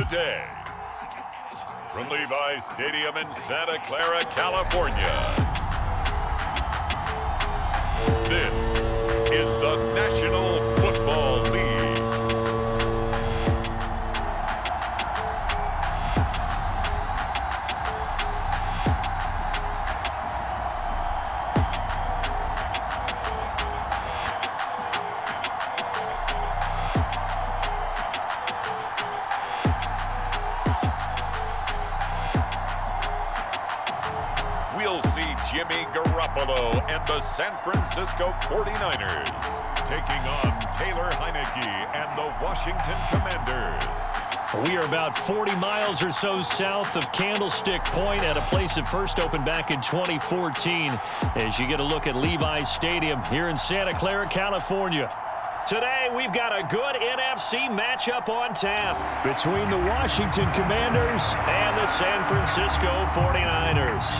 day. From Levi Stadium in Santa Clara, California, this is the National Football League. We'll see Jimmy Garoppolo and the San Francisco 49ers taking on Taylor Heineke and the Washington Commanders. We are about 40 miles or so south of Candlestick Point at a place that first opened back in 2014 as you get a look at Levi Stadium here in Santa Clara, California. Today, we've got a good NFC matchup on tap between the Washington Commanders and the San Francisco 49ers.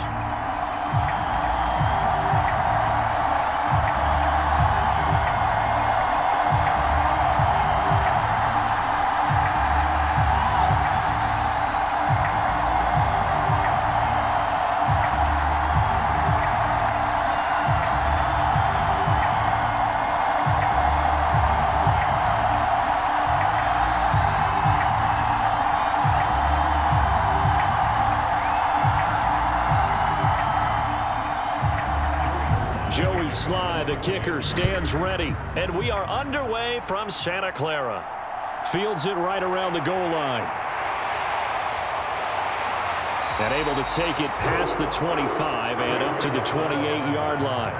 Sly, the kicker, stands ready, and we are underway from Santa Clara. Fields it right around the goal line. And able to take it past the 25 and up to the 28-yard line.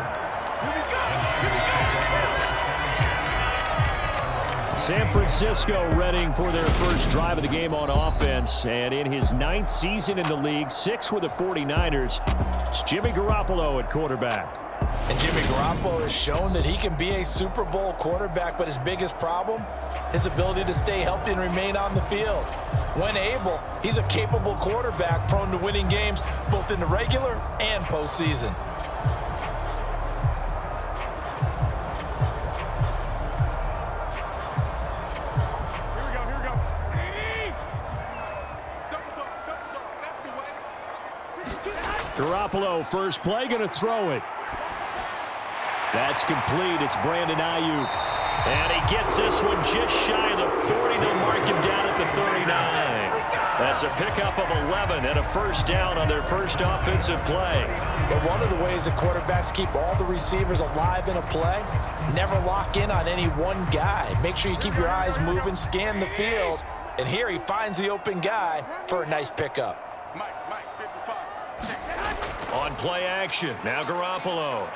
San Francisco readying for their first drive of the game on offense, and in his 9th season in the league, 6th with the 49ers, it's Jimmy Garoppolo at quarterback. And Jimmy Garoppolo has shown that he can be a Super Bowl quarterback, but his biggest problem, his ability to stay healthy and remain on the field. When able, he's a capable quarterback prone to winning games both in the regular and postseason. Garoppolo, first play, going to throw it. That's complete. It's Brandon Ayuk. And he gets this one just shy of the 40. They'll mark him down at the 39. That's a pickup of 11 and a first down on their first offensive play. But one of the ways that quarterbacks keep all the receivers alive in a play, never lock in on any one guy. Make sure you keep your eyes moving, scan the field. And here he finds the open guy for a nice pickup. On play action, now Garoppolo.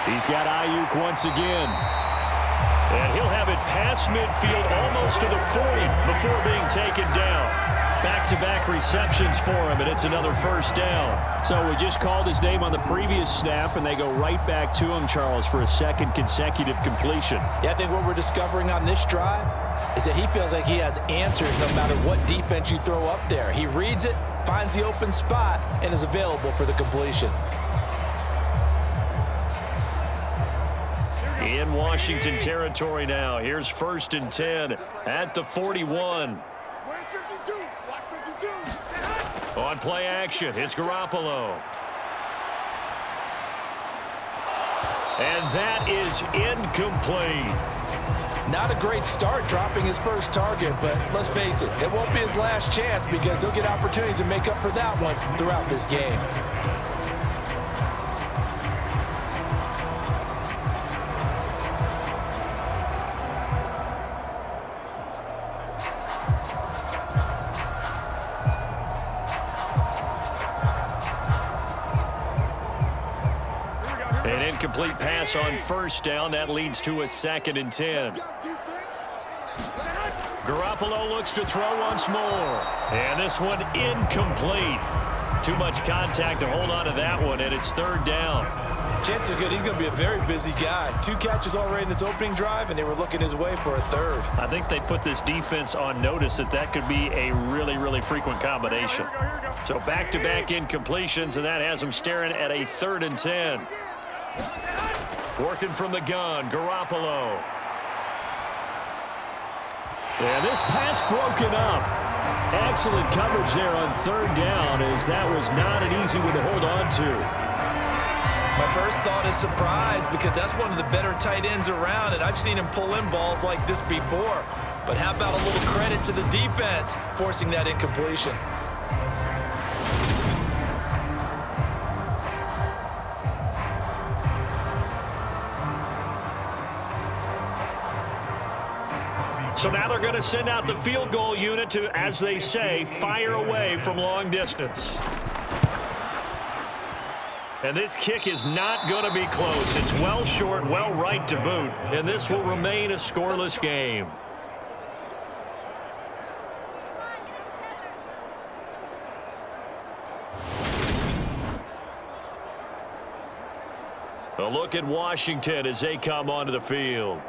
He's got Ayuk once again. And he'll have it past midfield almost to the 40 before being taken down. Back-to-back receptions for him, and it's another first down. So we just called his name on the previous snap, and they go right back to him, Charles, for a second consecutive completion. Yeah, I think what we're discovering on this drive is that he feels like he has answers no matter what defense you throw up there. He reads it, finds the open spot, and is available for the completion. In Washington territory now. Here's 1st and 10 at the 41. On play action, it's Garoppolo. And that is incomplete. Not a great start dropping his first target, but let's face it, it won't be his last chance because he'll get opportunities to make up for that one throughout this game. An incomplete pass on first down. That leads to a 2nd and 10. Garoppolo looks to throw once more. And this one incomplete. Too much contact to hold on to that one, and it's 3rd down. Chances are good. He's going to be a very busy guy. 2 catches already in this opening drive, and they were looking his way for a 3rd. I think they put this defense on notice that could be a really, really frequent combination. So back-to-back incompletions, and that has them staring at a 3rd and 10. Working from the gun, Garoppolo. And this pass broken up. Excellent coverage there on third down, as that was not an easy one to hold on to. My first thought is surprise, because that's one of the better tight ends around, and I've seen him pull in balls like this before. But how about a little credit to the defense forcing that incompletion? So now they're going to send out the field goal unit to, as they say, fire away from long distance. And this kick is not going to be close. It's well short, well right to boot, and this will remain a scoreless game. A look at Washington as they come onto the field.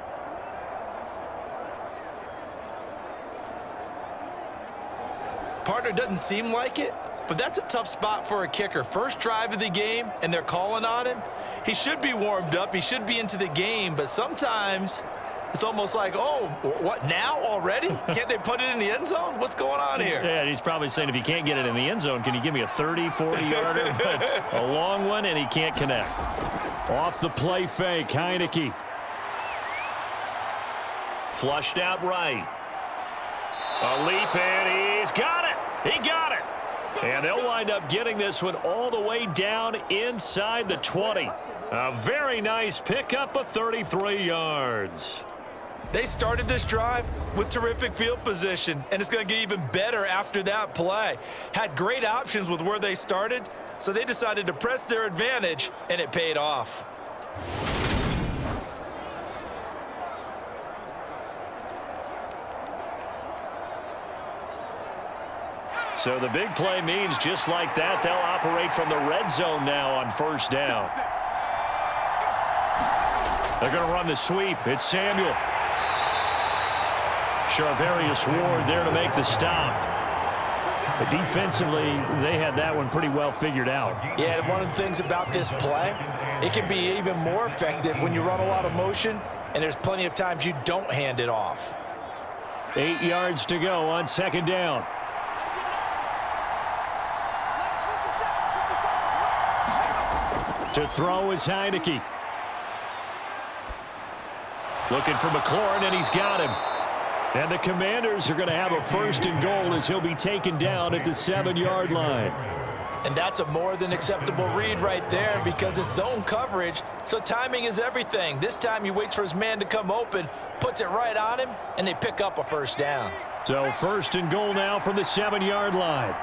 Partner, doesn't seem like it, but that's a tough spot for a kicker. First drive of the game, and they're calling on him. He should be warmed up. He should be into the game, but sometimes it's almost like, oh, what, now already? Can't they put it in the end zone? What's going on here? Yeah, he's probably saying, if you can't get it in the end zone, can you give me a 30, 40-yarder? But a long one, and he can't connect. Off the play fake, Heineke. Flushed out right. A leap in, he's got it. He got it. And they'll wind up getting this one all the way down inside the 20. A very nice pickup of 33 yards. They started this drive with terrific field position, and it's going to get even better after that play. Had great options with where they started, so they decided to press their advantage, and it paid off. So the big play means just like that, they'll operate from the red zone now on first down. They're going to run the sweep. It's Samuel. Charvarius Ward there to make the stop. But defensively, they had that one pretty well figured out. Yeah, and one of the things about this play, it can be even more effective when you run a lot of motion, and there's plenty of times you don't hand it off. 8 yards to go on second down. To throw is Heineke. Looking for McLaurin, and he's got him. And the Commanders are going to have a first and goal as he'll be taken down at the 7-yard line. And that's a more than acceptable read right there, because it's zone coverage, so timing is everything. This time he waits for his man to come open, puts it right on him, and they pick up a first down. So first and goal now from the 7-yard line.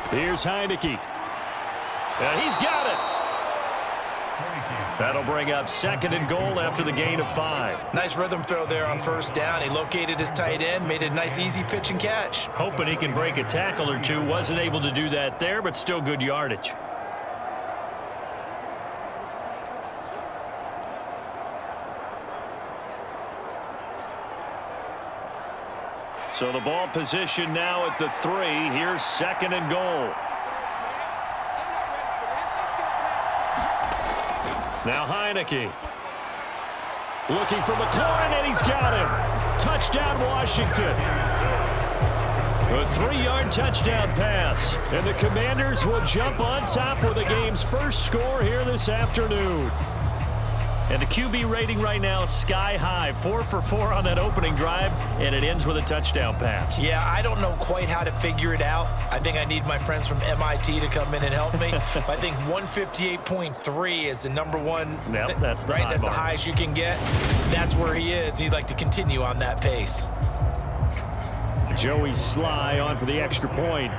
Here's Heineke. And he's got it. That'll bring up second and goal after the gain of 5. Nice rhythm throw there on first down. He located his tight end, made a nice easy pitch and catch. Hoping he can break a tackle or two. Wasn't able to do that there, but still good yardage. So the ball position now at the 3. Here's second and goal. Now Heineke. Looking for McLaurin, and he's got him. Touchdown, Washington. A 3-yard touchdown pass. And the Commanders will jump on top with the game's first score here this afternoon. And the QB rating right now is sky high. 4 for 4 on that opening drive, and it ends with a touchdown pass. Yeah, I don't know quite how to figure it out. I think I need my friends from MIT to come in and help me. But I think 158.3 is the number one. Yep, that's the right. high That's bar. the highest you can get. That's where he is. He'd like to continue on that pace. Joey Sly on for the extra point.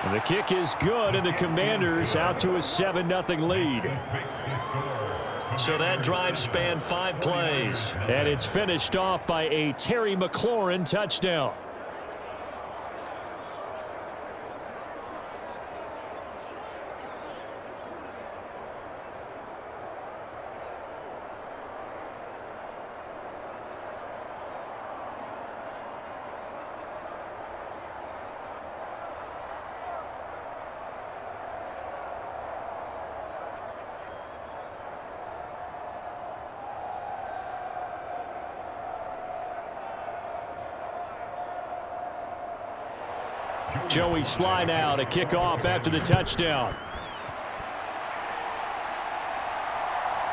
And the kick is good, and the Commanders out to a 7-0 lead. So that drive spanned 5 plays. And it's finished off by a Terry McLaurin touchdown. Joey slide out, a kickoff after the touchdown.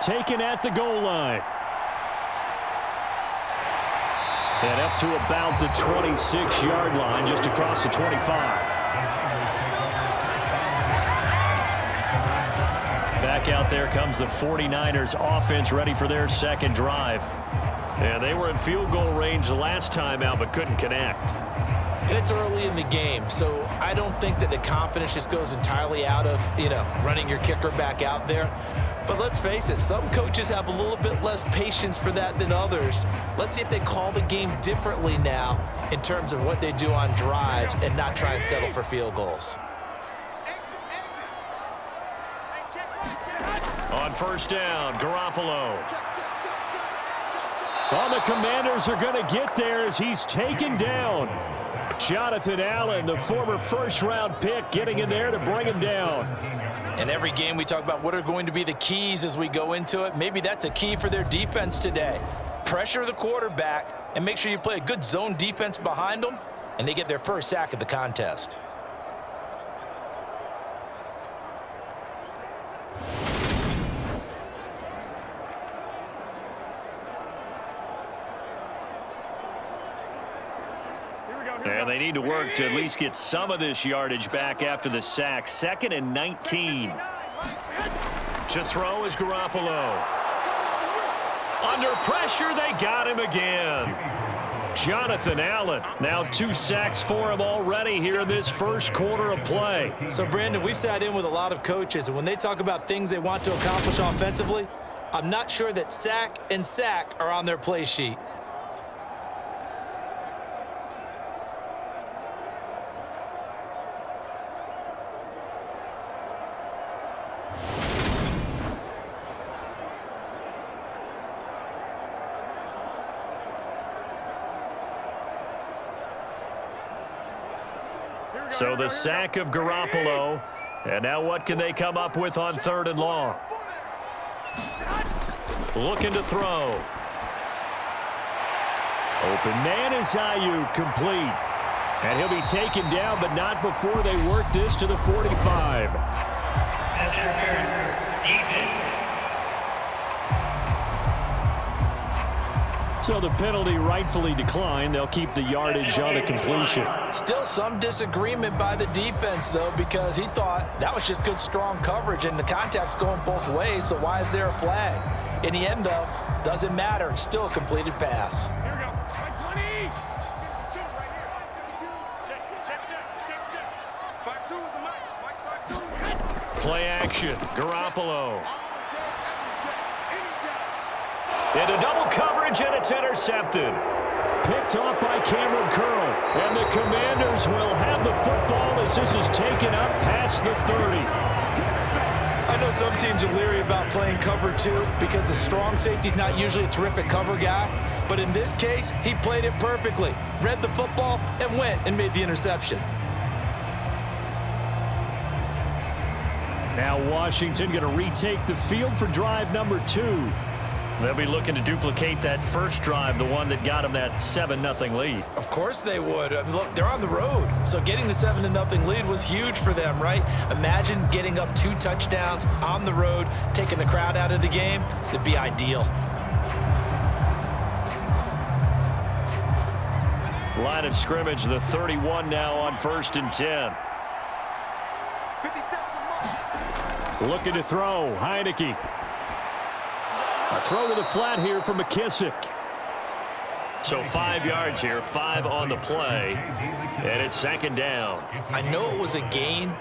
Taken at the goal line. And up to about the 26-yard line, just across the 25. Back out there comes the 49ers offense, ready for their second drive. And they were in field goal range last time out, but couldn't connect. And it's early in the game, so I don't think that the confidence just goes entirely out of, running your kicker back out there. But let's face it, some coaches have a little bit less patience for that than others. Let's see if they call the game differently now in terms of what they do on drives and not try and settle for field goals. On first down, Garoppolo. Well, the Commanders are going to get there as he's taken down. Jonathan Allen, the former first-round pick, getting in there to bring him down. In every game, we talk about what are going to be the keys as we go into it. Maybe that's a key for their defense today. Pressure the quarterback and make sure you play a good zone defense behind them, and they get their first sack of the contest. And they need to work to at least get some of this yardage back after the sack. 2nd and 19. To throw is Garoppolo. Under pressure, they got him again. Jonathan Allen, now 2 sacks for him already here in this first quarter of play. So, Brandon, we sat in with a lot of coaches, and when they talk about things they want to accomplish offensively, I'm not sure that sack and sack are on their play sheet. So the sack of Garoppolo. And now what can they come up with on 3rd and long? Looking to throw. Open man is Ayuk, complete. And he'll be taken down, but not before they work this to the 45. So the penalty rightfully declined. They'll keep the yardage on the completion. Still some disagreement by the defense, though, because he thought that was just good, strong coverage, and the contact's going both ways, so why is there a flag? In the end, though, doesn't matter. Still a completed pass. Here we go. 20. Play action. Garoppolo. Into double coverage, and it's intercepted. Picked off by Cameron Curl. And the Commanders will have the football as this is taken up past the 30. I know some teams are leery about playing cover 2 because the strong safety's not usually a terrific cover guy. But in this case, he played it perfectly. Read the football and went and made the interception. Now Washington going to retake the field for drive number 2. They'll be looking to duplicate that first drive, the one that got them that 7-0 lead. Of course they would. I mean, look, they're on the road. So getting the 7-0 lead was huge for them, right? Imagine getting up 2 touchdowns on the road, taking the crowd out of the game. It'd be ideal. Line of scrimmage, the 31 now on 1st and 10. Looking to throw, Heineke. A throw to the flat here for McKissick. So 5 yards here, 5 on the play, and it's 2nd down. I know it was a gain,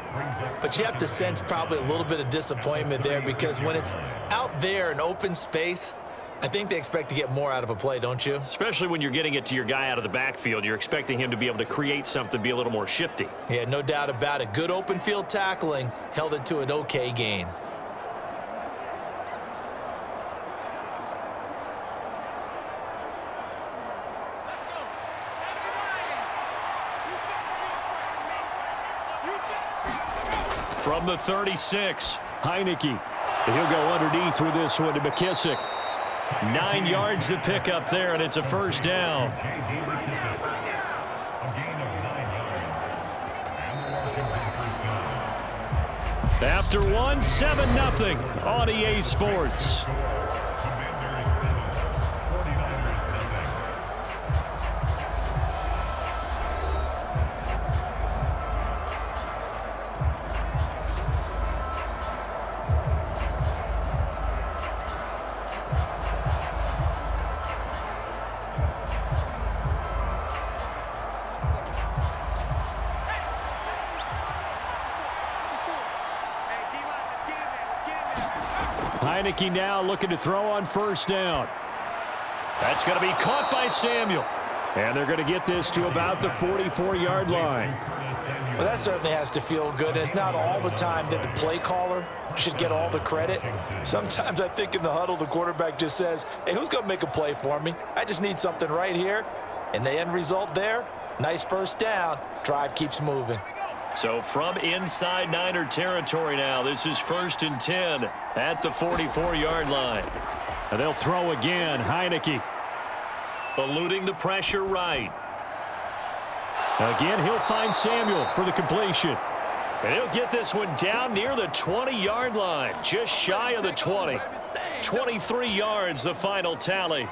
but you have to sense probably a little bit of disappointment there because when it's out there in open space, I think they expect to get more out of a play, don't you? Especially when you're getting it to your guy out of the backfield. You're expecting him to be able to create something, be a little more shifty. Yeah, no doubt about it. Good open field tackling held it to an okay gain. From the 36, Heineke. He'll go underneath with this one to McKissick. 9 yards to pick up there, and it's a 1st down. After one, 7-0 on EA Sports. Heineke now looking to throw on first down. That's going to be caught by Samuel. And they're going to get this to about the 44-yard line. Well, that certainly has to feel good. It's not all the time that the play caller should get all the credit. Sometimes I think in the huddle, the quarterback just says, hey, who's going to make a play for me? I just need something right here. And the end result there, nice first down. Drive keeps moving. So from inside Niner territory now, this is 1st and 10 at the 44-yard line. And they'll throw again. Heineke eluding the pressure right. Again, he'll find Samuel for the completion. And he'll get this one down near the 20-yard line, just shy of the 20. 23 yards, the final tally.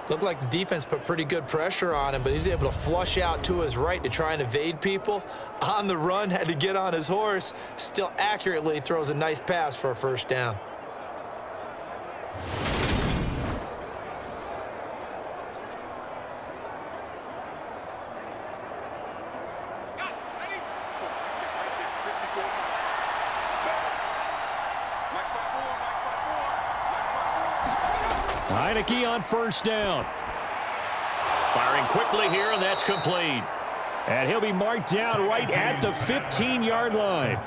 Looked like the defense put pretty good pressure on him, but he's able to flush out to his right to try and evade people. On the run, had to get on his horse. Still accurately throws a nice pass for a first down. Heineke on first down. Firing quickly here, and that's complete. And he'll be marked down right at the 15-yard line.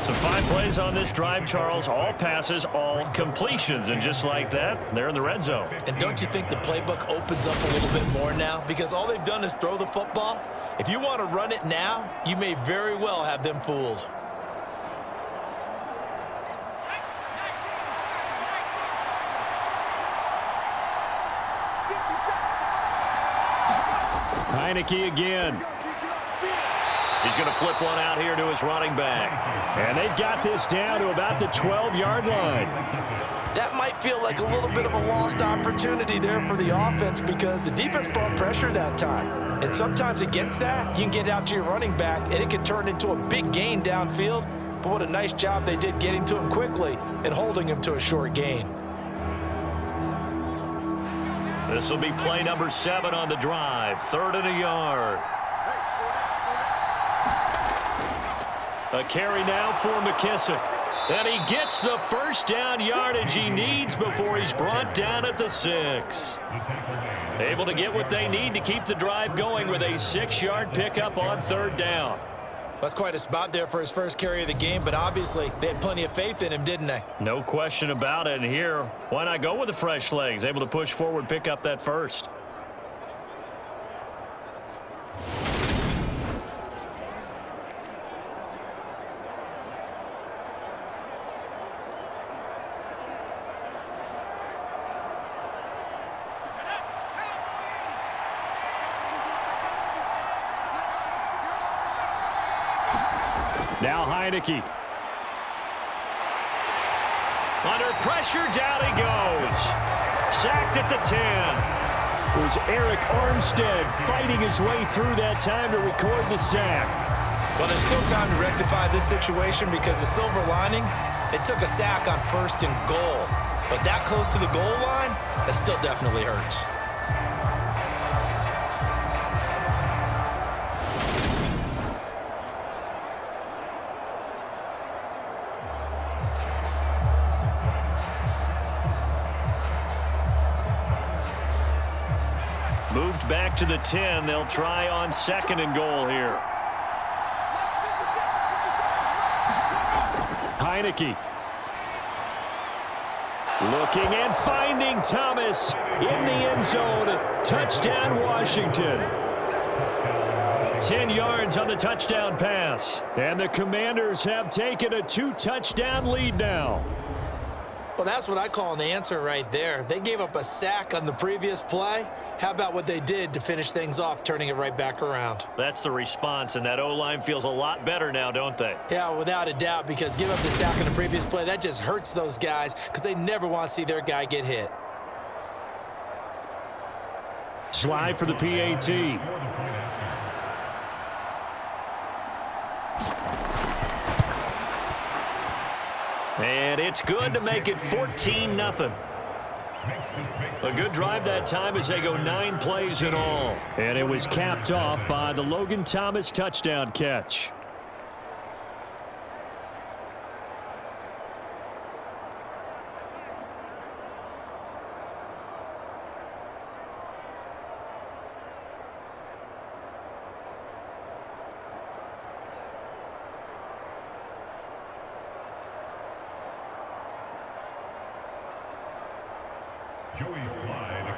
So 5 plays on this drive, Charles. All passes, all completions. And just like that, they're in the red zone. And don't you think the playbook opens up a little bit more now? Because all they've done is throw the football. If you want to run it now, you may very well have them fooled. Heineke again. He's going to flip one out here to his running back. And they've got this down to about the 12-yard line. That might feel like a little bit of a lost opportunity there for the offense because the defense brought pressure that time. And sometimes against that, you can get out to your running back, and it can turn into a big gain downfield. But what a nice job they did getting to him quickly and holding him to a short gain. This will be play number 7 on the drive. 3rd and a yard. A carry now for McKissick. And he gets the first down yardage he needs before he's brought down at the 6. Able to get what they need to keep the drive going with a 6-yard pickup on 3rd down. That's quite a spot there for his first carry of the game, but obviously they had plenty of faith in him, didn't they? No question about it. And here, why not go with the fresh legs? Able to push forward, pick up that first. Now Heineke. Under pressure, down he goes. Sacked at the 10. It was Eric Armstead fighting his way through that time to record the sack. Well, there's still time to rectify this situation because the silver lining, they took a sack on 1st and goal. But that close to the goal line, that still definitely hurts. Moved back to the 10. They'll try on 2nd and goal here. Heineke. Looking and finding Thomas in the end zone. Touchdown, Washington. 10 yards on the touchdown pass. And the Commanders have taken a 2-touchdown lead now. Well, that's what I call an answer right there. They gave up a sack on the previous play. How about what they did to finish things off, turning it right back around? That's the response, and that O-line feels a lot better now, don't they? Yeah, without a doubt, because give up the sack on the previous play, that just hurts those guys because they never want to see their guy get hit. Slide for the PAT. And it's good to make it 14-0. A good drive that time as they go 9 plays in all. And it was capped off by the Logan Thomas touchdown catch.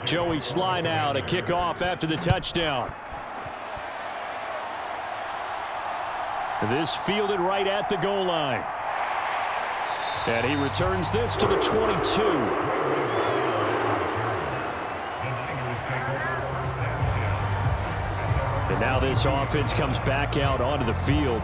Joey Sly now to kick off after the touchdown. This fielded right at the goal line. And he returns this to the 22. And now this offense comes back out onto the field.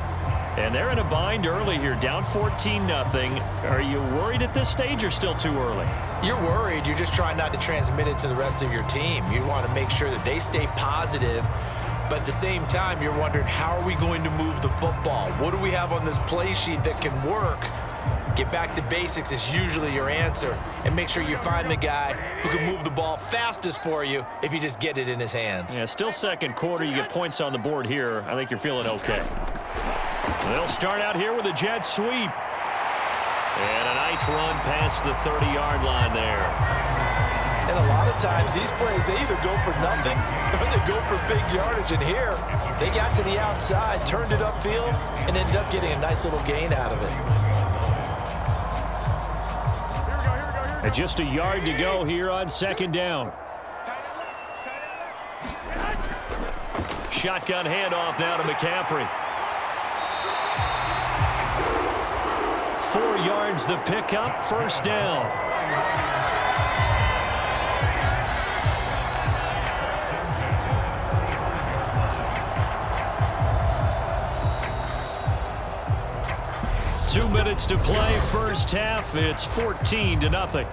And they're in a bind early here, down 14-0. Are you worried at this stage or still too early? You're worried. You're just trying not to transmit it to the rest of your team. You want to make sure that they stay positive, but at the same time, you're wondering, how are we going to move the football? What do we have on this play sheet that can work? Get back to basics is usually your answer, and make sure you find the guy who can move the ball fastest for you if you just get it in his hands. Yeah, still second quarter. You get points on the board here. I think you're feeling okay. They'll start out here with a jet sweep. And a nice run past the 30-yard line there. And a lot of times these plays, they either go for nothing or they go for big yardage. And here, they got to the outside, turned it upfield, and ended up getting a nice little gain out of it. And just a yard to go here on second down. Shotgun handoff now to McCaffrey. 4 yards the pickup, first down. Two minutes to play, first half. It's 14-0.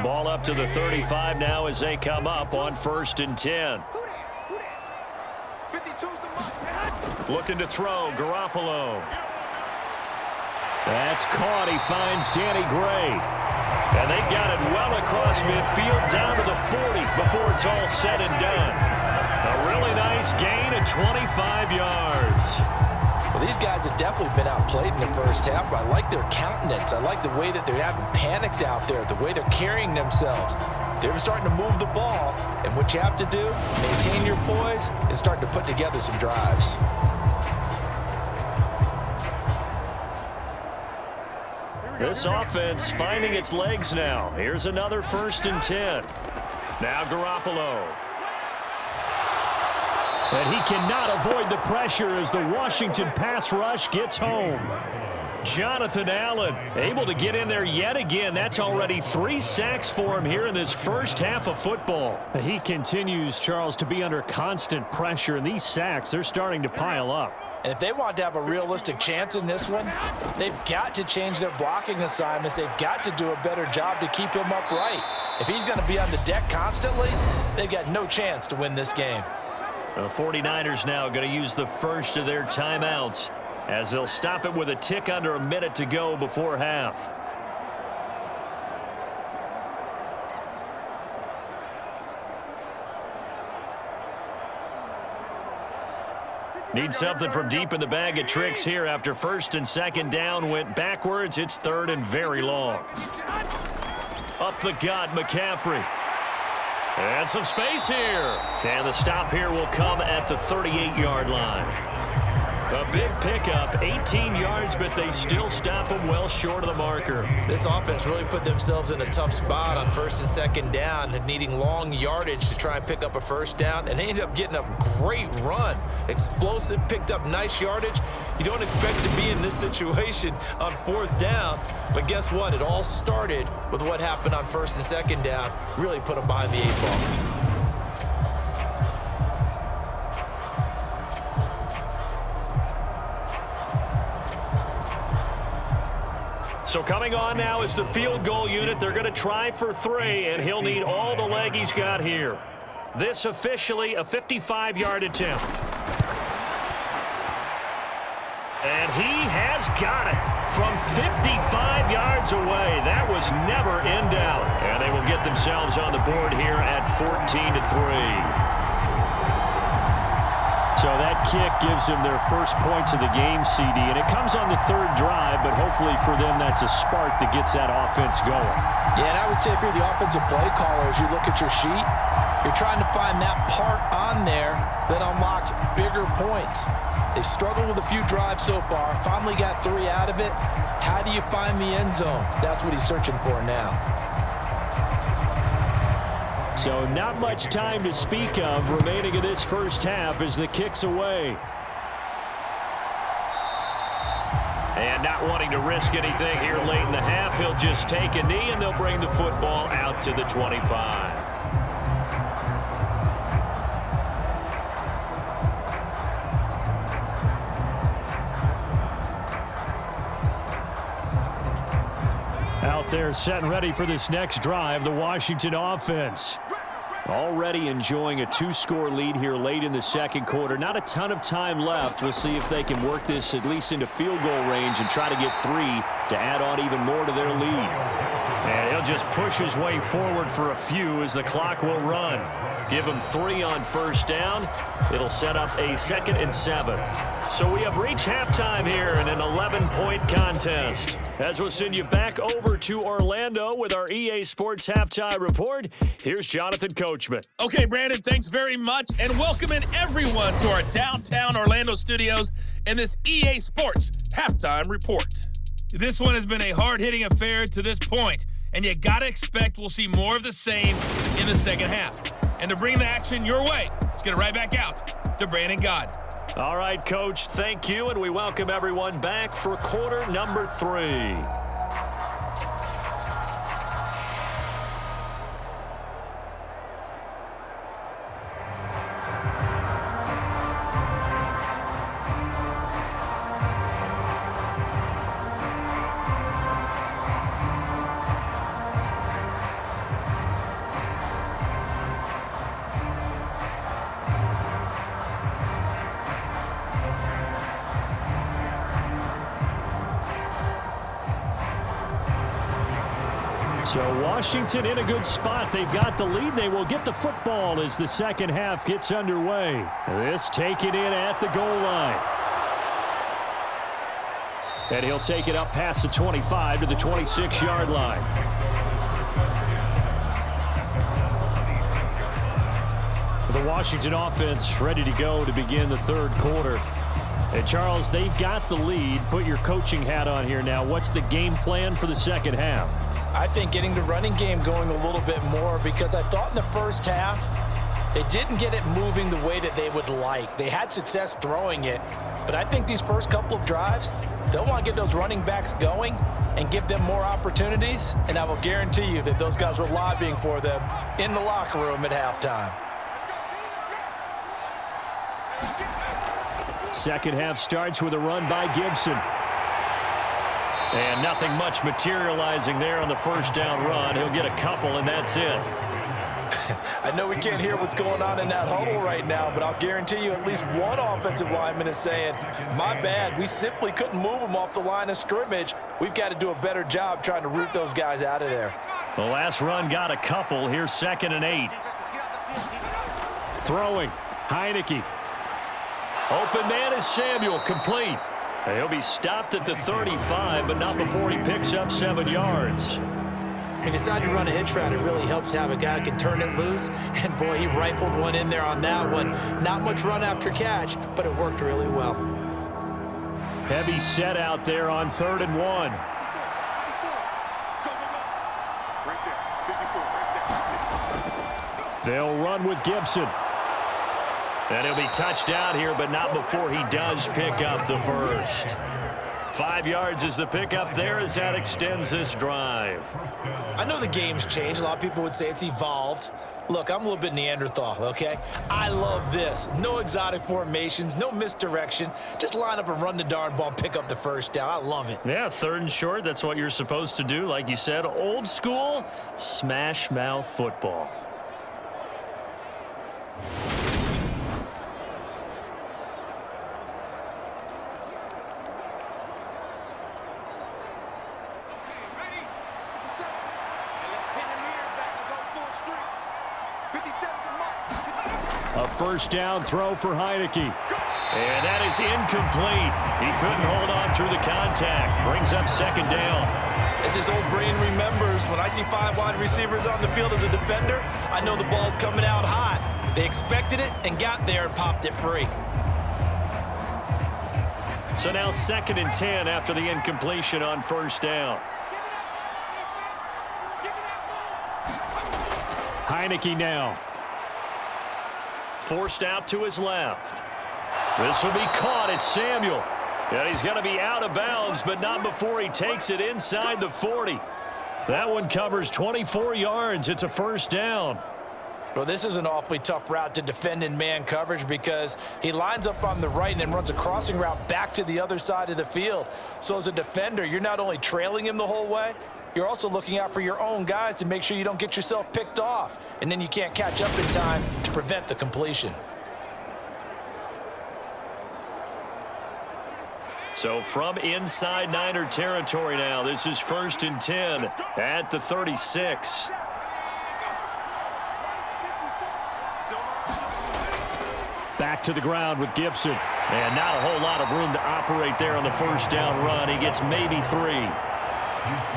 Ball up to the 35 now as they come up on 1st and 10. Looking to throw, Garoppolo. That's caught. He finds Danny Gray. And they got it well across midfield down to the 40 before it's all said and done. A really nice gain of 25 yards. Well, these guys have definitely been outplayed in the first half, but I like their countenance. I like the way that they haven't panicked out there, the way they're carrying themselves. They're starting to move the ball, and what you have to do, maintain your poise, and start to put together some drives. This offense finding its legs now. Here's another 1st and 10. Now Garoppolo. And he cannot avoid the pressure as the Washington pass rush gets home. Jonathan Allen able to get in there yet again. That's already 3 sacks for him here in this first half of football. He continues, Charles, to be under constant pressure, and these sacks, they're starting to pile up. And if they want to have a realistic chance in this one, they've got to change their blocking assignments. They've got to do a better job to keep him upright. If he's going to be on the deck constantly, they've got no chance to win this game. The 49ers now going to use the first of their timeouts as they'll stop it with a tick under a minute to go before half. Need something from deep in the bag of tricks here after 1st and 2nd down went backwards. It's 3rd and very long. Up the gut, McCaffrey. And some space here. And the stop here will come at the 38-yard line. A big pickup, 18 yards, but they still stop him well short of the marker. This offense really put themselves in a tough spot on first and second down, needing long yardage to try and pick up a first down, and they ended up getting a great run. Explosive, picked up nice yardage. You don't expect to be in this situation on fourth down, but guess what? It all started with what happened on first and second down. Really put them behind the 8 ball. So coming on now is the field goal unit. They're going to try for 3, and he'll need all the leg he's got here. This officially a 55-yard attempt. And he has got it from 55 yards away. That was never in doubt. And they will get themselves on the board here at 14-3. So that kick gives them their first points of the game, CD, and it comes on the 3rd drive, but hopefully for them that's a spark that gets that offense going. Yeah, and I would say if you're the offensive play caller, as you look at your sheet, you're trying to find that part on there that unlocks bigger points. They've struggled with a few drives so far, finally got 3 out of it. How do you find the end zone? That's what he's searching for now. So not much time to speak of remaining in this first half as the kick's away. And not wanting to risk anything here late in the half, he'll just take a knee and they'll bring the football out to the 25. Out there set and ready for this next drive, the Washington offense. Already enjoying a 2-score lead here late in the second quarter. Not a ton of time left. We'll see if they can work this at least into field goal range and try to get 3 to add on even more to their lead. And he'll just push his way forward for a few as the clock will run. Give him 3 on first down. It'll set up a 2nd and 7. So we have reached halftime here in an 11-point contest. As we'll send you back over to Orlando with our EA Sports Halftime Report, here's Jonathan Coachman. Okay, Brandon, thanks very much, and welcoming everyone to our downtown Orlando studios in this EA Sports Halftime Report. This one has been a hard-hitting affair to this point, and you gotta expect we'll see more of the same in the second half. And to bring the action your way, let's get it right back out to Brandon God. All right, Coach, thank you, and we welcome everyone back for quarter number 3. So Washington in a good spot. They've got the lead. They will get the football as the second half gets underway. This taken in at the goal line. And he'll take it up past the 25 to the 26-yard line. The Washington offense ready to go to begin the 3rd quarter. And Charles, they've got the lead. Put your coaching hat on here now. What's the game plan for the second half? I think getting the running game going a little bit more, because I thought in the first half they didn't get it moving the way that they would like. They had success throwing it, but I think these first couple of drives, they'll want to get those running backs going and give them more opportunities, and I will guarantee you that those guys were lobbying for them in the locker room at halftime. Second half starts with a run by Gibson. And nothing much materializing there on the first down run. He'll get a couple, and that's it. I know we can't hear what's going on in that huddle right now, but I'll guarantee you at least one offensive lineman is saying, my bad, we simply couldn't move them off the line of scrimmage. We've got to do a better job trying to root those guys out of there. The last run got a couple. Here's 2nd and 8. Throwing. Heineke. Open man is Samuel, complete. He'll be stopped at the 35, but not before he picks up 7 yards. He decided to run a hitch route. It really helped to have a guy who can turn it loose. And, boy, he rifled one in there on that one. Not much run after catch, but it worked really well. Heavy set out there on 3rd and 1. They'll run with Gibson. And he'll be touched out here, but not before he does pick up the first. 5 yards is the pickup there as that extends this drive. I know the game's changed. A lot of people would say it's evolved. Look, I'm a little bit Neanderthal, okay? I love this. No exotic formations, no misdirection. Just line up and run the darn ball and pick up the first down. I love it. Yeah, 3rd and short, that's what you're supposed to do. Like you said, old school, smash mouth football. A first down throw for Heineke. And that is incomplete. He couldn't hold on through the contact. Brings up 2nd down. As his old brain remembers, when I see 5 wide receivers on the field as a defender, I know the ball's coming out hot. They expected it and got there and popped it free. So now 2nd and 10 after the incompletion on first down. Heineke now. Forced out to his left. This will be caught. It's Samuel. And he's going to be out of bounds, but not before he takes it inside the 40. That one covers 24 yards. It's a first down. Well, this is an awfully tough route to defend in man coverage because he lines up on the right and then runs a crossing route back to the other side of the field. So as a defender, you're not only trailing him the whole way, you're also looking out for your own guys to make sure you don't get yourself picked off. And then you can't catch up in time to prevent the completion. So from inside Niner territory now, this is 1st and 10 at the 36. Back to the ground with Gibson. And not a whole lot of room to operate there on the first down run. He gets maybe 3.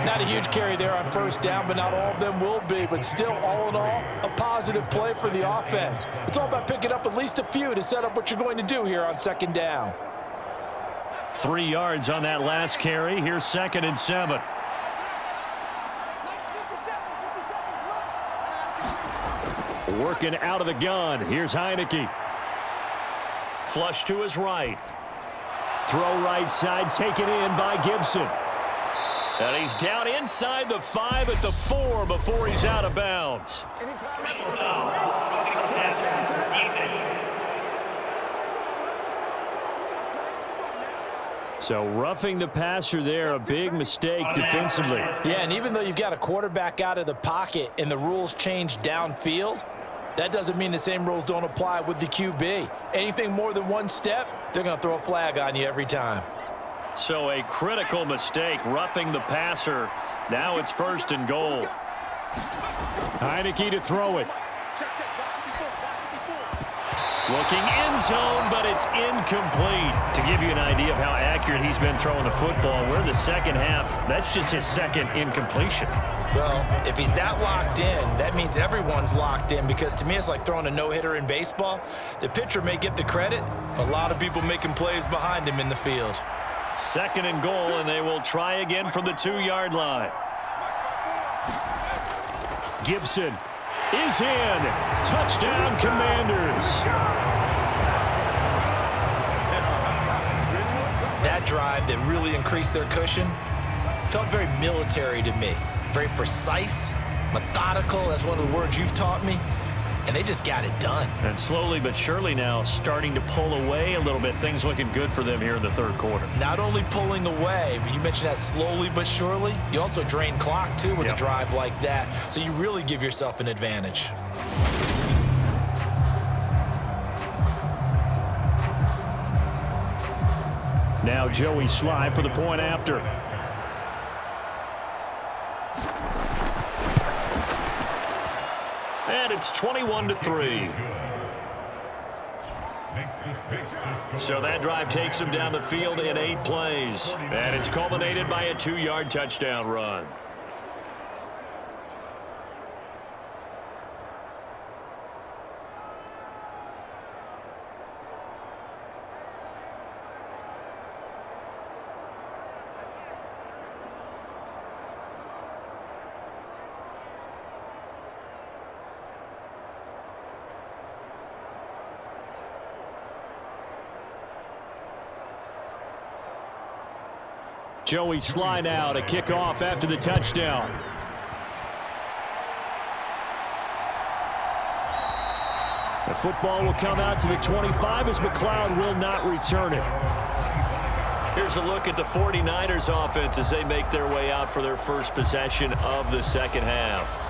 Not a huge carry there on first down, but not all of them will be. But still, all in all, a positive play for the offense. It's all about picking up at least a few to set up what you're going to do here on 2nd down. 3 yards on that last carry. Here's 2nd and 7. Working out of the gun. Here's Heineke. Flush to his right. Throw right side, taken in by Gibson. And he's down inside the 5 at the 4 before he's out of bounds. So roughing the passer there, a big mistake defensively. Yeah, and even though you've got a quarterback out of the pocket and the rules change downfield, that doesn't mean the same rules don't apply with the QB. Anything more than one step, they're going to throw a flag on you every time. So a critical mistake, roughing the passer. Now it's 1st and goal. Heineke to throw it. Looking end zone, but it's incomplete. To give you an idea of how accurate he's been throwing the football, we're in the second half. That's just his 2nd incompletion. Well, if he's that locked in, that means everyone's locked in, because to me it's like throwing a no-hitter in baseball. The pitcher may get the credit, but a lot of people making plays behind him in the field. 2nd and goal, and they will try again from the 2-yard line. Gibson is in. Touchdown, Commanders. That drive that really increased their cushion felt very military to me. Very precise, methodical. That's one of the words you've taught me. And they just got it done. And slowly but surely now starting to pull away a little bit. Things looking good for them here in the 3rd quarter. Not only pulling away, but you mentioned that slowly but surely. You also drain clock, too, with a drive like that. So you really give yourself an advantage. Now Joey Sly for the point after. And it's 21-3. So that drive takes him down the field in 8 plays. And it's culminated by a 2-yard touchdown run. Joey slide out, a kickoff after the touchdown. The football will come out to the 25 as McLaurin will not return it. Here's a look at the 49ers offense as they make their way out for their first possession of the second half.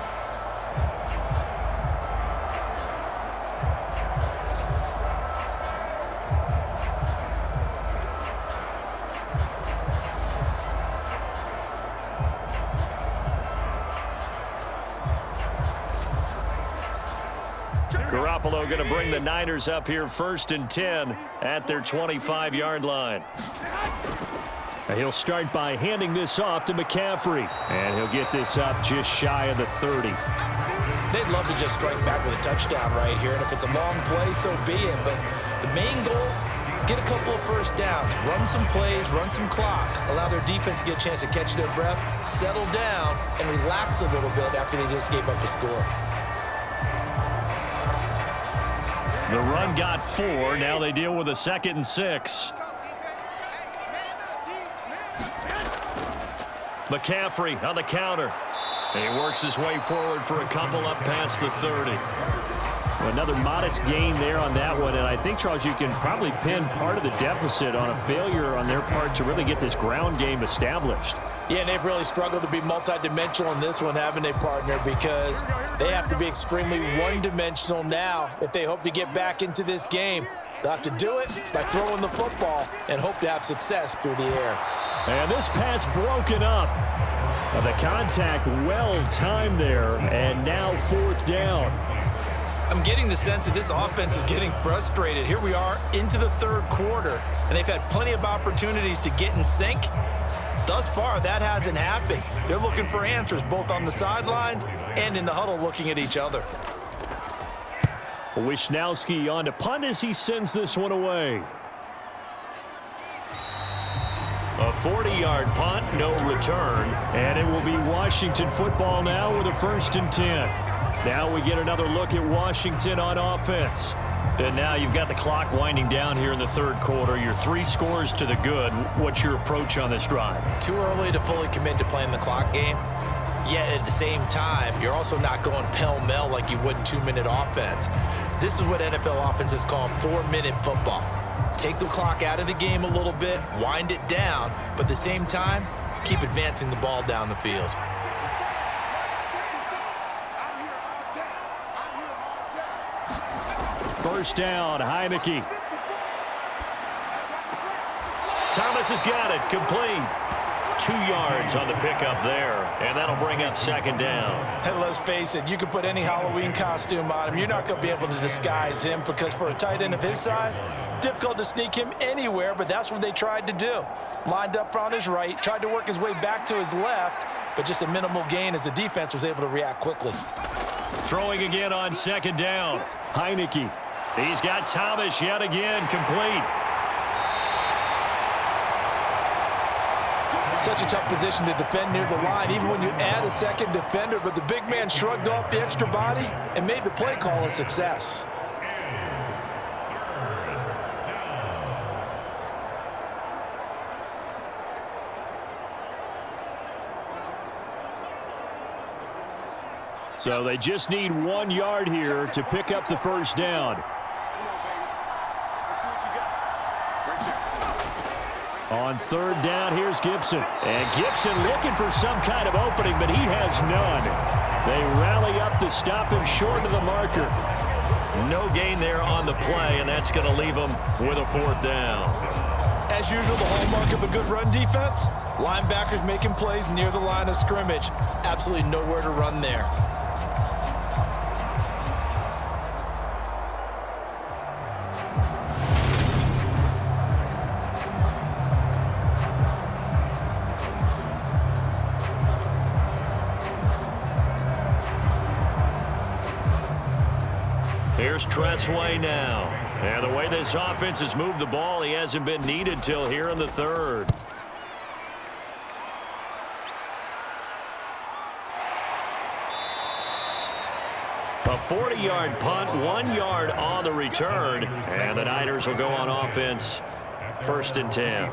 Garoppolo going to bring the Niners up here 1st and 10 at their 25-yard line. He'll start by handing this off to McCaffrey, and he'll get this up just shy of the 30. They'd love to just strike back with a touchdown right here, and if it's a long play, so be it. But the main goal, get a couple of first downs, run some plays, run some clock, allow their defense to get a chance to catch their breath, settle down, and relax a little bit after they just gave up a score. The run got 4. Now they deal with a 2nd and 6. McCaffrey on the counter. And he works his way forward for a couple up past the 30. Another modest gain there on that one. And I think, Charles, you can probably pin part of the deficit on a failure on their part to really get this ground game established. Yeah, and they've really struggled to be multidimensional in this one, haven't they, partner? Because they have to be extremely one-dimensional now if they hope to get back into this game. They'll have to do it by throwing the football and hope to have success through the air. And this pass broken up. The contact well timed there, and now 4th down. I'm getting the sense that this offense is getting frustrated. Here we are into the 3rd quarter, and they've had plenty of opportunities to get in sync. Thus far, that hasn't happened. They're looking for answers both on the sidelines and in the huddle looking at each other. Wisnowski on to punt as he sends this one away. A 40-yard punt, no return, and it will be Washington football now with a 1st and 10. Now we get another look at Washington on offense. And now you've got the clock winding down here in the 3rd quarter. You're 3 scores to the good. What's your approach on this drive? Too early to fully commit to playing the clock game. Yet at the same time, you're also not going pell-mell like you would in 2-minute offense. This is what NFL offenses call 4-minute football. Take the clock out of the game a little bit, wind it down, but at the same time, keep advancing the ball down the field. First down, Heineke. Thomas has got it, complete. 2 yards on the pickup there, and that'll bring up 2nd down. And let's face it, you can put any Halloween costume on him. You're not going to be able to disguise him because for a tight end of his size, difficult to sneak him anywhere, but that's what they tried to do. Lined up on his right, tried to work his way back to his left, but just a minimal gain as the defense was able to react quickly. Throwing again on 2nd down, Heineke. He's got Thomas yet again, complete. Such a tough position to defend near the line, even when you add a 2nd defender, but the big man shrugged off the extra body and made the play call a success. So they just need 1 yard here to pick up the 1st down. On 3rd down, here's Gibson. And Gibson looking for some kind of opening, but he has none. They rally up to stop him short of the marker. No gain there on the play, and that's going to leave him with a 4th down. As usual, the hallmark of a good run defense, linebackers making plays near the line of scrimmage. Absolutely nowhere to run there. Here's Tressway now. And the way this offense has moved the ball, he hasn't been needed till here in the 3rd. A 40-yard punt, 1 yard on the return. And the Niners will go on offense 1st and 10.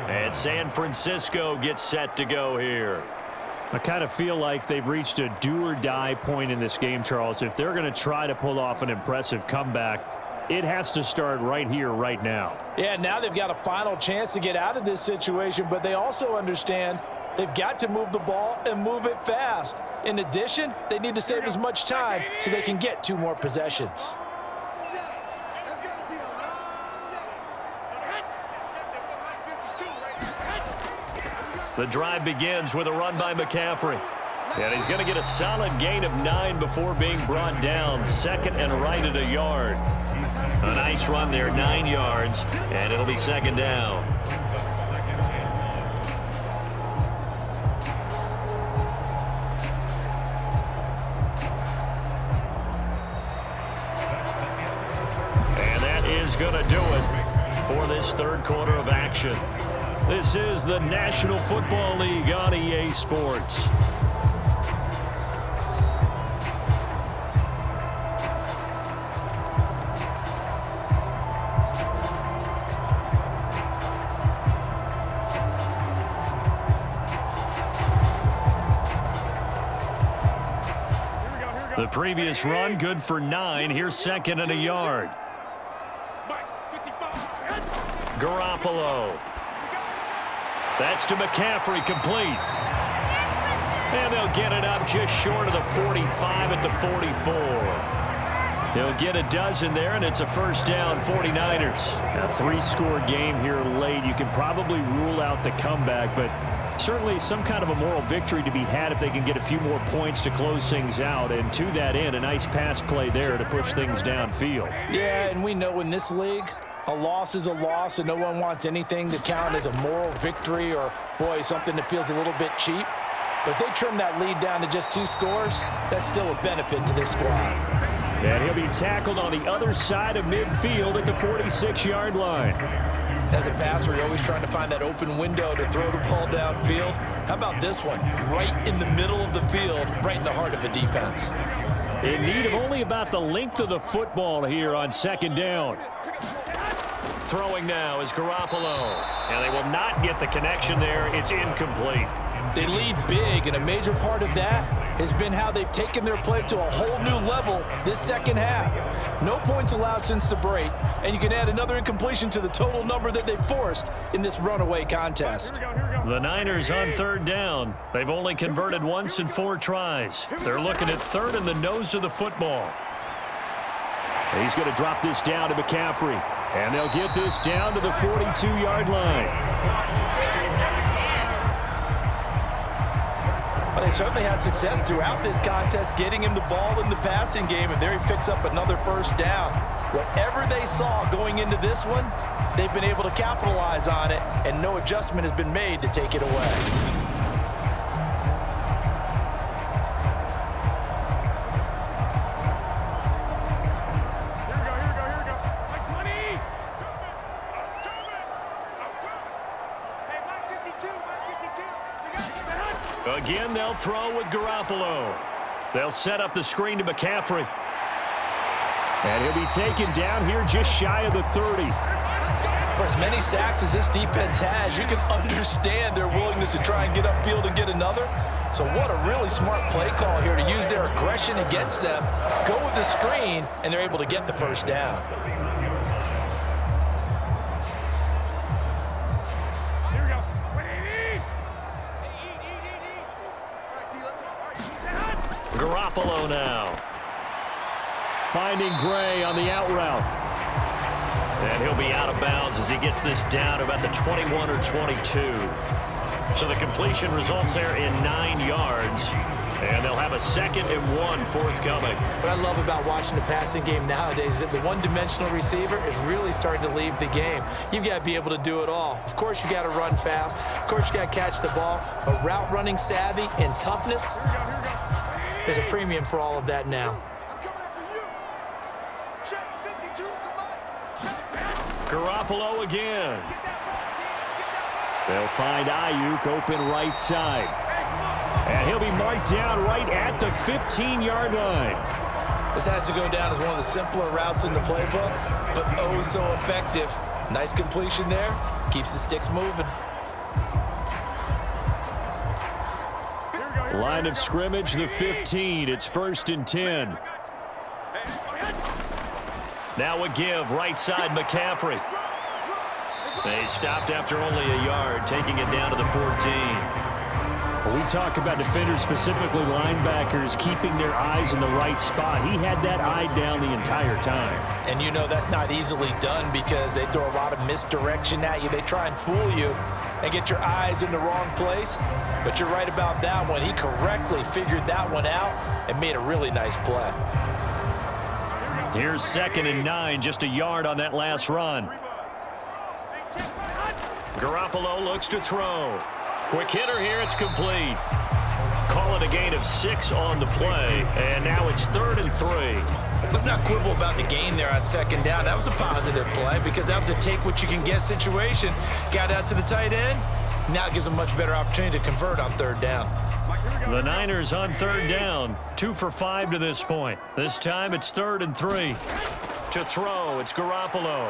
And San Francisco gets set to go here. I kind of feel like they've reached a do-or-die point in this game, Charles. If they're going to try to pull off an impressive comeback, it has to start right here, right now. Yeah, now they've got a final chance to get out of this situation, but they also understand they've got to move the ball and move it fast. In addition, they need to save as much time so they can get 2 more possessions. The drive begins with a run by McCaffrey. And he's going to get a solid gain of 9 before being brought down. 2nd and right at a yard. A nice run there, 9 yards, and it'll be 2nd down. And that is going to do it for this 3rd quarter of action. This is the National Football League on EA Sports. The previous run, good for 9. Here's 2nd and a yard. Garoppolo. That's to McCaffrey, complete. And they'll get it up just short of the 45 at the 44. They'll get a dozen there, and it's a 1st down, 49ers. A 3-score game here late. You can probably rule out the comeback, but certainly some kind of a moral victory to be had if they can get a few more points to close things out. And to that end, a nice pass play there to push things downfield. Yeah, and we know in this league, a loss is a loss, and no one wants anything to count as a moral victory or, boy, something that feels a little bit cheap. But if they trim that lead down to just 2 scores, that's still a benefit to this squad. And he'll be tackled on the other side of midfield at the 46-yard line. As a passer, you're always trying to find that open window to throw the ball downfield. How about this one? Right in the middle of the field, right in the heart of the defense. In need of only about the length of the football here on 2nd down. Throwing now is Garoppolo. And they will not get the connection there. It's incomplete. They lead big, and a major part of that has been how they've taken their play to a whole new level this 2nd half. No points allowed since the break, and you can add another incompletion to the total number that they forced in this runaway contest. The Niners on 3rd down. They've only converted once in 4 tries. They're looking at 3rd in the nose of the football. He's going to drop this down to McCaffrey. And they'll get this down to the 42-yard line. Well, they certainly had success throughout this contest getting him the ball in the passing game, and there he picks up another 1st down. Whatever they saw going into this one, they've been able to capitalize on it, and no adjustment has been made to take it away. Again, they'll throw with Garoppolo. They'll set up the screen to McCaffrey. And he'll be taken down here just shy of the 30. For as many sacks as this defense has, you can understand their willingness to try and get upfield and get another. So what a really smart play call here to use their aggression against them, go with the screen, and they're able to get the 1st down. Garoppolo now. Finding Gray on the out route. And he'll be out of bounds as he gets this down to about the 21 or 22. So the completion results there in 9 yards. And they'll have a 2nd and 1 forthcoming. What I love about watching the passing game nowadays is that the one-dimensional receiver is really starting to leave the game. You've got to be able to do it all. Of course, you got to run fast. Of course, you got to catch the ball. But route running savvy and toughness, there's a premium for all of that now. Garoppolo again. They'll find Ayuk open right side. And he'll be marked down right at the 15-yard line. This has to go down as one of the simpler routes in the playbook, but oh so effective Nice completion there. Keeps the sticks moving. Line of scrimmage, the 15. It's 1st and 10. Now a give, right side, McCaffrey. They stopped after only a yard, taking it down to the 14. We talk about defenders, specifically linebackers, keeping their eyes in the right spot. He had that eye down the entire time. And you know that's not easily done because they throw a lot of misdirection at you. They try and fool you and get your eyes in the wrong place. But you're right about that one. He correctly figured that one out and made a really nice play. Here's 2nd and 9, just a yard on that last run. Garoppolo looks to throw. Quick hitter here, it's complete. Call it a gain of 6 on the play, and now it's 3rd and 3. Let's not quibble about the gain there on 2nd down. That was a positive play because that was a take-what-you-can-get situation. Got out to the tight end. Now it gives them a much better opportunity to convert on 3rd down. The Niners on 3rd down, 2 for 5 to this point. This time it's 3rd and 3. To throw, it's Garoppolo.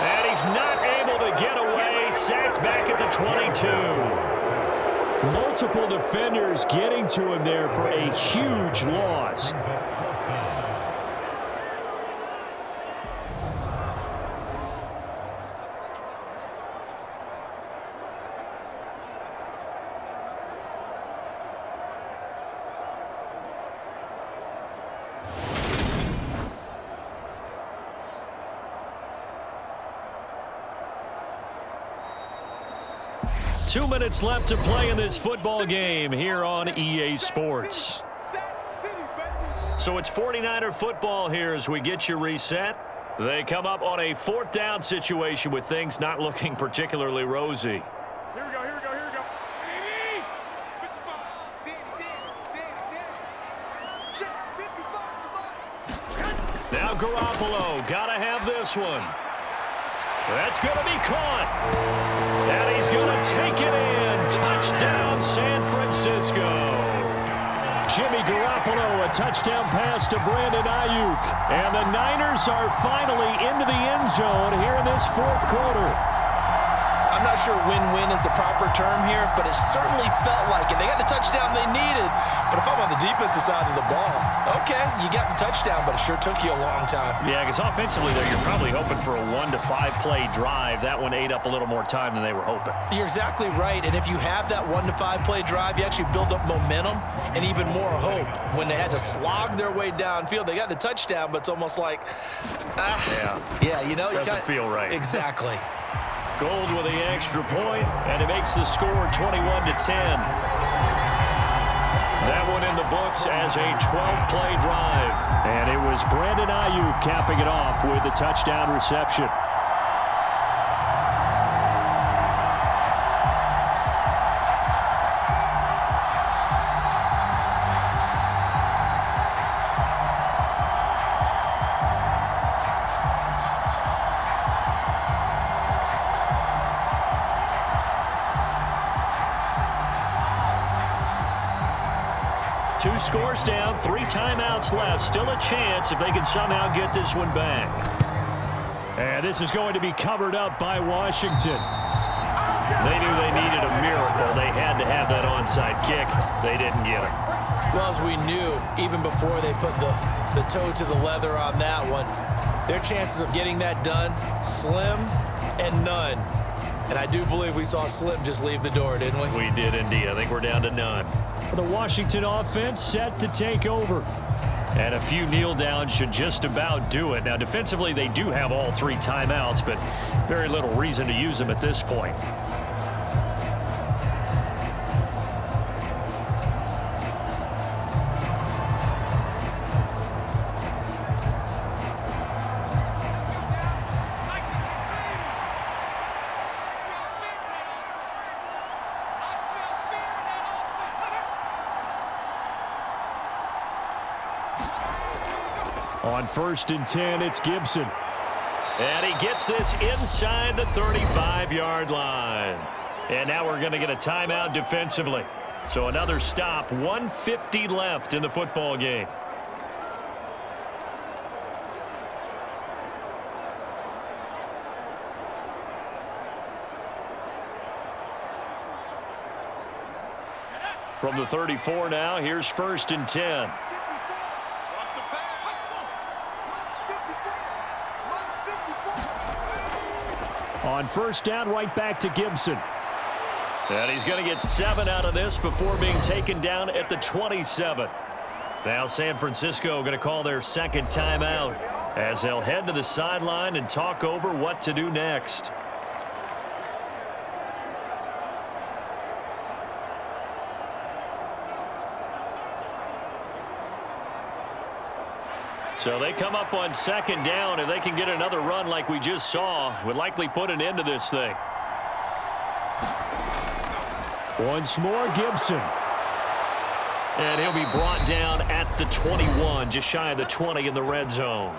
And he's not able to get away. Sacked back at the 22. Multiple defenders getting to him there for a huge loss. Two minutes left to play in this football game here on EA Sports. So it's 49er football here as we get you reset. They come up on a 4th down situation with things not looking particularly rosy. Here we go. Now Garoppolo, gotta have this one. That's going to be caught. And he's going to take it in. Touchdown, San Francisco. Jimmy Garoppolo, a touchdown pass to Brandon Ayuk. And the Niners are finally into the end zone here in this 4th quarter. I'm not sure win-win is the proper term here, but it certainly felt like it. They got the touchdown they needed, but if I'm on the defensive side of the ball, okay, you got the touchdown, but it sure took you a long time. Yeah, because offensively there, you're probably hoping for a 1 to 5 play drive. That one ate up a little more time than they were hoping. You're exactly right, and if you have that 1 to 5 play drive, you actually build up momentum and even more hope. When they had to slog their way downfield, they got the touchdown, but it's almost like, you know, doesn't feel right. Exactly. Gold with the extra point, and it makes the score 21-10. That one in the books as a 12-play drive. And it was Brandon Ayuk capping it off with a touchdown reception. Two scores down, 3 timeouts left. Still a chance if they can somehow get this one back. And this is going to be covered up by Washington. They knew they needed a miracle. They had to have that onside kick. They didn't get it. Well, as we knew, even before they put the toe to the leather on that one, their chances of getting that done, slim and none. And I do believe we saw Slim just leave the door, didn't we? We did indeed. I think we're down to none. The Washington offense set to take over. And a few kneel downs should just about do it. Now, defensively, they do have all 3 timeouts, but very little reason to use them at this point. On 1st and 10, it's Gibson. And he gets this inside the 35-yard line. And now we're going to get a timeout defensively. So another stop, 1:50 left in the football game. From the 34 now, here's 1st and 10. On 1st down, right back to Gibson. And he's going to get 7 out of this before being taken down at the 27. Now San Francisco going to call their 2nd timeout as they'll head to the sideline and talk over what to do next. So they come up on 2nd down. If they can get another run like we just saw, would likely put an end to this thing. Once more, Gibson. And he'll be brought down at the 21, just shy of the 20 in the red zone.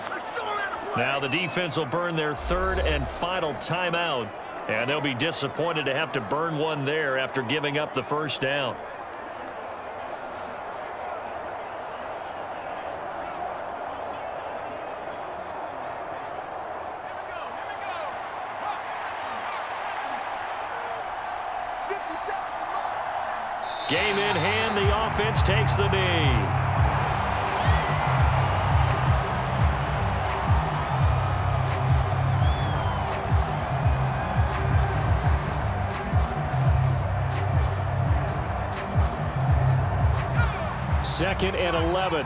Now the defense will burn their 3rd and final timeout, and they'll be disappointed to have to burn one there after giving up the 1st down. Game in hand, the offense takes the knee. Second and 11.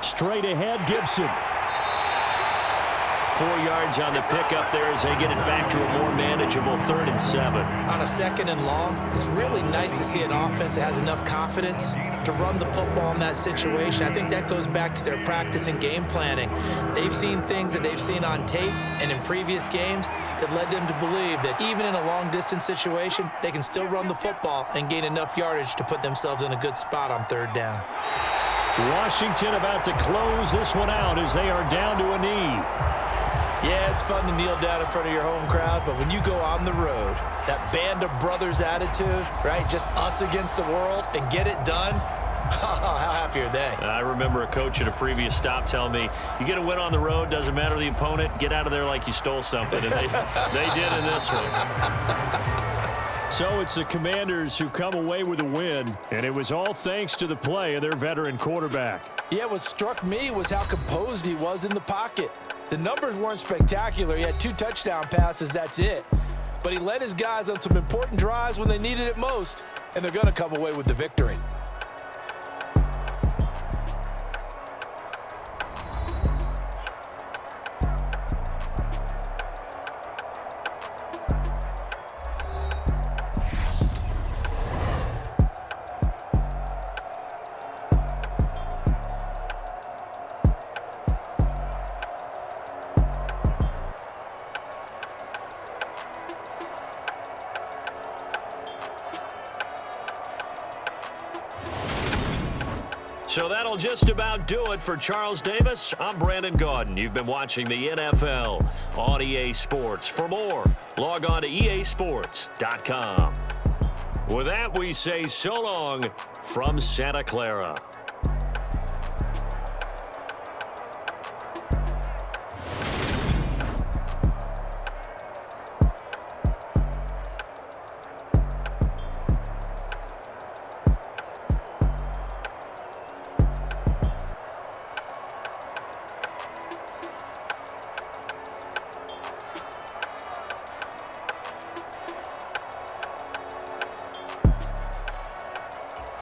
Straight ahead, Gibson. 4 yards on the pickup there as they get it back to a more manageable 3rd and 7. On a 2nd and long, it's really nice to see an offense that has enough confidence to run the football in that situation. I think that goes back to their practice and game planning. They've seen things that they've seen on tape and in previous games that led them to believe that even in a long-distance situation, they can still run the football and gain enough yardage to put themselves in a good spot on 3rd down. Washington about to close this one out as they are down to a knee. Yeah, it's fun to kneel down in front of your home crowd, but when you go on the road, that band of brothers attitude, right, just us against the world, and get it done, how happy are they? I remember a coach at a previous stop telling me, you get a win on the road, doesn't matter the opponent, get out of there like you stole something, and they did in this one. So it's the Commanders who come away with a win, and it was all thanks to the play of their veteran quarterback. Yeah, what struck me was how composed he was in the pocket. The numbers weren't spectacular. He had 2 touchdown passes, that's it. But he led his guys on some important drives when they needed it most, and they're going to come away with the victory. So that'll just about do it for Charles Davis. I'm Brandon Gaudin. You've been watching the NFL on EA Sports. For more, log on to easports.com. With that, we say so long from Santa Clara.